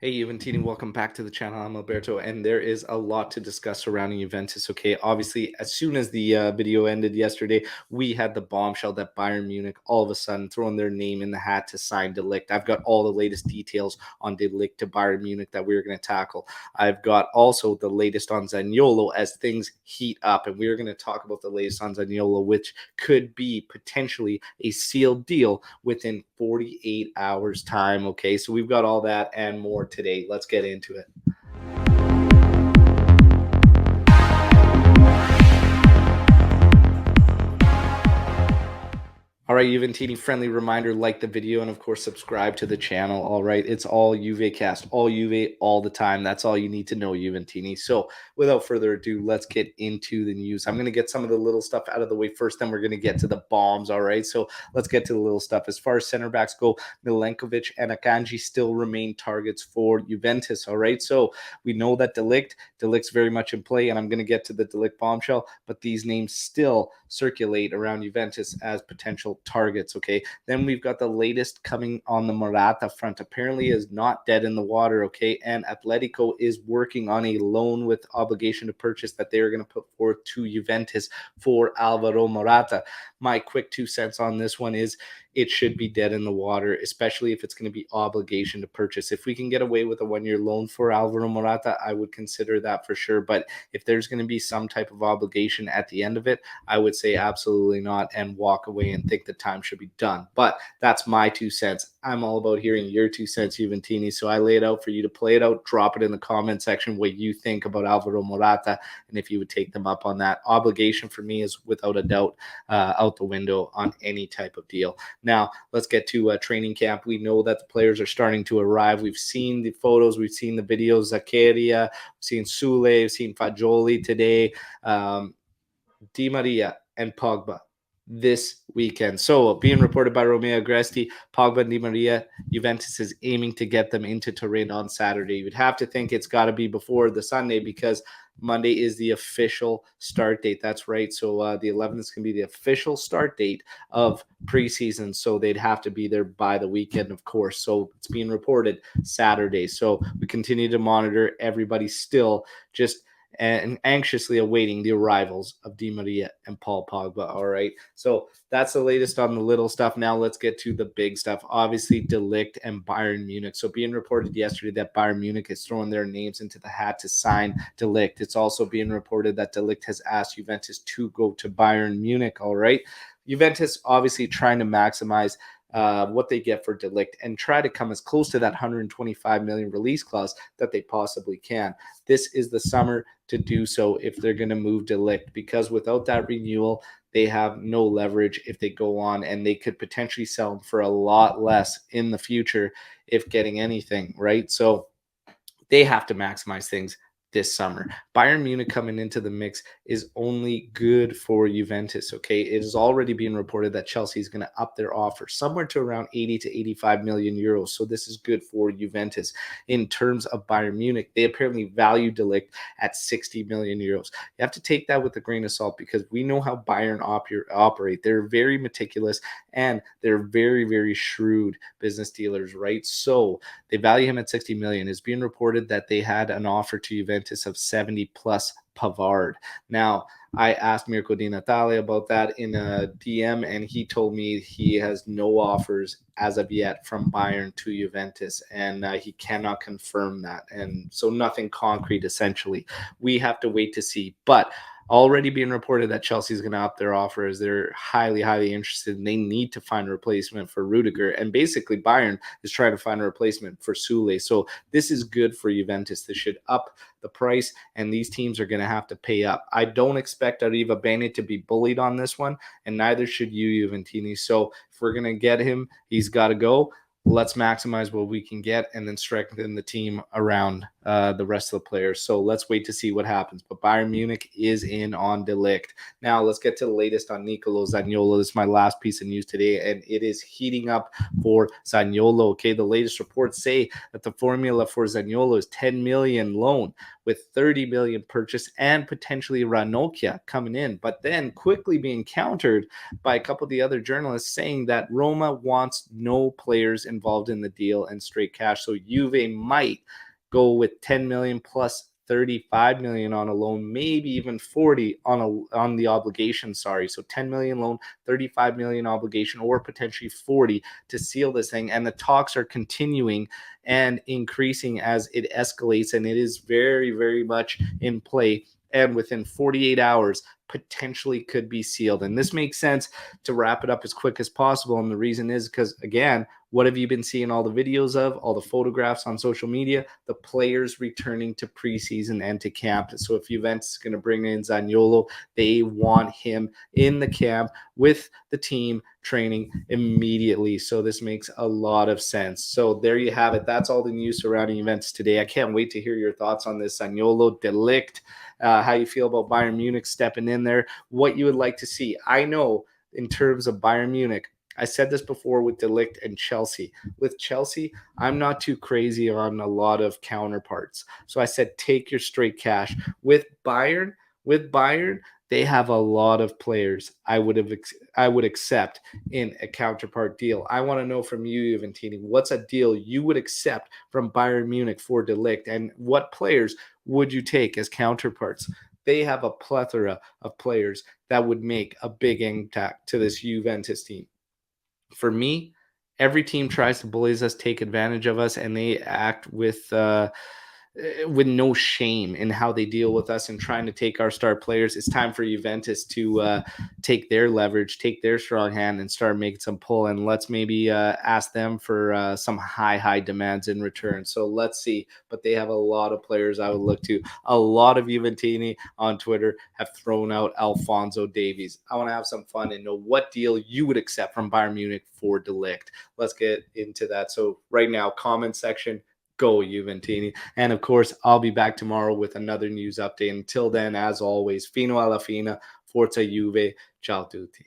Hey, Juventini, welcome back to the channel. I'm Alberto, and there is a lot to discuss surrounding Juventus. Okay, obviously, as soon as the video ended yesterday, we had the bombshell that Bayern Munich all of a sudden throwing their name in the hat to sign De Ligt. I've got all the latest details on De Ligt to Bayern Munich that we're going to tackle. I've got also the latest on Zaniolo as things heat up, and we're going to talk about the latest on Zaniolo, which could be potentially a sealed deal within 48 hours time. Okay, so we've got all that and more today. Let's get into it. All right, Juventini, friendly reminder, like the video and, of course, subscribe to the channel. All right, it's all Juve cast, all Juve, all the time. That's all you need to know, Juventini. So without further ado, let's get into the news. I'm going to get some of the little stuff out of the way first, then we're going to get to the bombs. All right, so let's get to the little stuff. As far as center backs go, Milenkovic and Akanji still remain targets for Juventus. All right, so we know that De Ligt's very much in play, and I'm going to get to the De Ligt bombshell, but these names still circulate around Juventus as potential targets. Okay, then we've got the latest coming on the Morata front. Apparently is not dead in the water. Okay, and Atletico is working on a loan with obligation to purchase that they are going to put forth to Juventus for Alvaro Morata. My quick 2 cents on this one is it should be dead in the water, especially if it's going to be obligation to purchase. If we can get away with a 1-year loan for Alvaro Morata, I would consider that for sure. But if there's going to be some type of obligation at the end of it, I would say absolutely not and walk away and think the time should be done. But that's my 2 cents. I'm all about hearing your 2 cents, Juventini. So I lay it out for you to play it out. Drop it in the comment section what you think about Alvaro Morata and if you would take them up on that. Obligation for me is without a doubt out the window on any type of deal. Now, let's get to training camp. We know that the players are starting to arrive. We've seen the photos. We've seen the videos. Zaccaria, we've seen Sule, we've seen Fagioli today. Di Maria and Pogba this weekend. So, being reported by Romeo Agresti, Pogba and Di Maria, Juventus is aiming to get them into Turin on Saturday. You'd have to think it's got to be before the Sunday because Monday is the official start date. That's right. So, the 11th is going to be the official start date of preseason. So, they'd have to be there by the weekend, of course. So, it's being reported Saturday. So, we continue to monitor. Everybody still just and anxiously awaiting the arrivals of Di Maria and Paul Pogba. All right. So that's the latest on the little stuff. Now let's get to the big stuff. Obviously, De Ligt and Bayern Munich. So being reported yesterday that Bayern Munich is throwing their names into the hat to sign De Ligt. It's also being reported that De Ligt has asked Juventus to go to Bayern Munich. All right. Juventus obviously trying to maximize what they get for De Ligt and try to come as close to that 125 million release clause that they possibly can. This is the summer to do so if they're going to move De Ligt, because without that renewal, they have no leverage if they go on, and they could potentially sell him for a lot less in the future if getting anything, right? So they have to maximize things this summer. Bayern Munich coming into the mix is only good for Juventus, okay? It is already being reported that Chelsea is going to up their offer somewhere to around 80 to 85 million euros. So this is good for Juventus. In terms of Bayern Munich, they apparently value De Ligt at 60 million euros. You have to take that with a grain of salt because we know how Bayern operate. They're very meticulous and they're very, very shrewd business dealers, right? So they value him at 60 million. It's being reported that they had an offer to Juventus of 70 plus Pavard. Now, I asked Mirko Di Natale about that in a DM, and he told me he has no offers as of yet from Bayern to Juventus, and he cannot confirm that. And so nothing concrete, essentially. We have to wait to see. But already being reported that Chelsea is going to up their offer as they're highly, highly interested, and they need to find a replacement for Rudiger. And basically, Bayern is trying to find a replacement for Sule. So this is good for Juventus. This should up the price, and these teams are going to have to pay up. I don't expect Arriva Bene to be bullied on this one, and neither should you, Juventini. So if we're going to get him, he's got to go. Let's maximize what we can get and then strengthen the team around the rest of the players. So let's wait to see what happens. But Bayern Munich is in on De Ligt. Now let's get to the latest on Nicolo Zaniolo. This is my last piece of news today, and it is heating up for Zaniolo. Okay, the latest reports say that the formula for Zaniolo is 10 million loan with 30 million purchase and potentially Ranocchia coming in, but then quickly being countered by a couple of the other journalists saying that Roma wants no players involved in the deal and straight cash. So Juve might go with 10 million plus 35 million on a loan, maybe even 40 on the obligation. Sorry. So 10 million loan, 35 million obligation, or potentially 40 to seal this thing. And the talks are continuing and increasing as it escalates, and it is very, very much in play. And within 48 hours, potentially could be sealed. And this makes sense to wrap it up as quick as possible. And the reason is because, again, what have you been seeing all the videos of, all the photographs on social media? The players returning to preseason and to camp. So if Juventus is going to bring in Zaniolo, they want him in the camp with the team training immediately. So this makes a lot of sense. So there you have it. That's all the news surrounding Juventus today. I can't wait to hear your thoughts on this. Zaniolo, Ligt, how you feel about Bayern Munich stepping in there, what you would like to see. I know in terms of Bayern Munich, I said this before with Ligt and Chelsea. With Chelsea, I'm not too crazy on a lot of counterparts. So I said, take your straight cash. With Bayern, they have a lot of players I would accept in a counterpart deal. I want to know from you, Juventini, what's a deal you would accept from Bayern Munich for Ligt, and what players would you take as counterparts? They have a plethora of players that would make a big impact to this Juventus team. For me, every team tries to bully us, take advantage of us, and they act with no shame in how they deal with us and trying to take our star players. It's time for Juventus to take their leverage, take their strong hand, and start making some pull. And let's maybe ask them for some high demands in return. So let's see. But they have a lot of players I would look to. A lot of Juventini on Twitter have thrown out Alphonso Davies. I want to have some fun and know what deal you would accept from Bayern Munich for Ligt. Let's get into that. So right now, comment section. Go Juventini. And of course, I'll be back tomorrow with another news update. Until then, as always, fino alla fine, forza Juve, ciao tutti.